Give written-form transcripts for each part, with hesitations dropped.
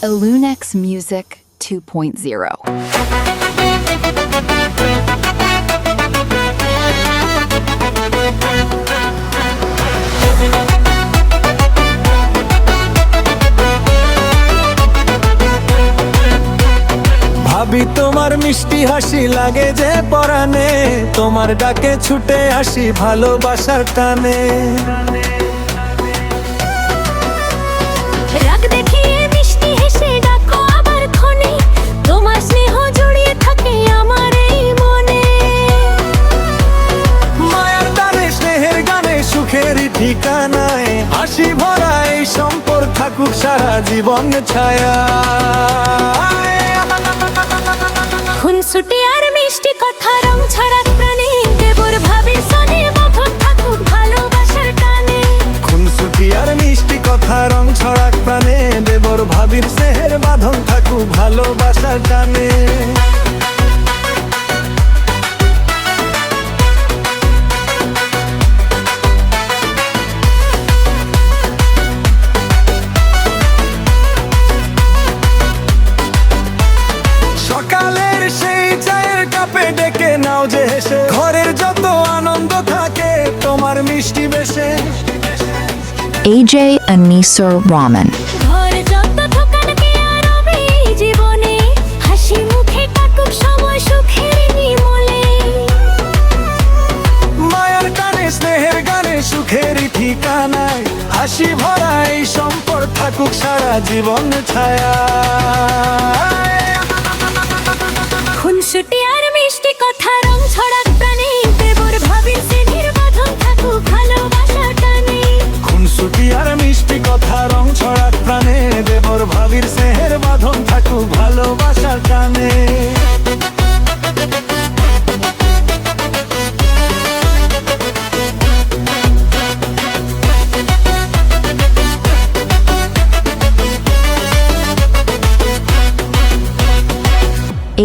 Illunex Music 2.0. ভাবি তোমার মিষ্টি হাসি লাগে যে পরাণে, তোমার ডাকে ছুটে আসি ভালোবাসার টানে। রাগ দেখিয়ে মিষ্টি হেসে ডাকো আবার ক্ষণে, তোমার স্নেহ জড়িয়ে থাকে আমার এই মনে। মায়ার টানে স্নেহের গানে সুখের ঠিকানায়, হাসি ভরা এই সম্পর্ক থাকুক সারা জীবন ছায়া। খুনসুটি আর মিষ্টি কথা রং ছড়াক প্রাণে, দেবর ভাবির সনে বাঁধন থাকুক ভালোবাসার টানে। খুনসুটি আর মিষ্টি কথা রং ছড়াক প্রাণে, দেবর ভাবির স্নেহের বাঁধন থাকুক ভালোবাসার টানে। সকালের সেই চায়ের কাপে ডেকে নাও যে হেসে, ঘরের যত আনন্দ থাকে তোমার মিষ্টি বেশে। AJ Anisur Rahman. ঘর যত থকান কে আর রবে এই জীবনে, হাসি মুখে কাটুক সময় সুখের নিমলে। মায়ার টানে স্নেহের গানে সুখের ঠিকানায়, হাসি ভরা এই সম্পর্ক থাকুক সারা জীবন ছায়া। খুনসুটি আর মিষ্টি কথা রং ছড়াক প্রাণে, দেবর ভাবির স্নেহের বাঁধন থাকুক ভালোবাসার টানে। খুনসুটি আর মিষ্টি কথা রং ছড়াক প্রাণে, দেবর ভাবির স্নেহের বাঁধন থাকুক ভালোবাসার টানে।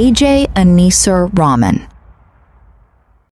AJ Anisur Rahman.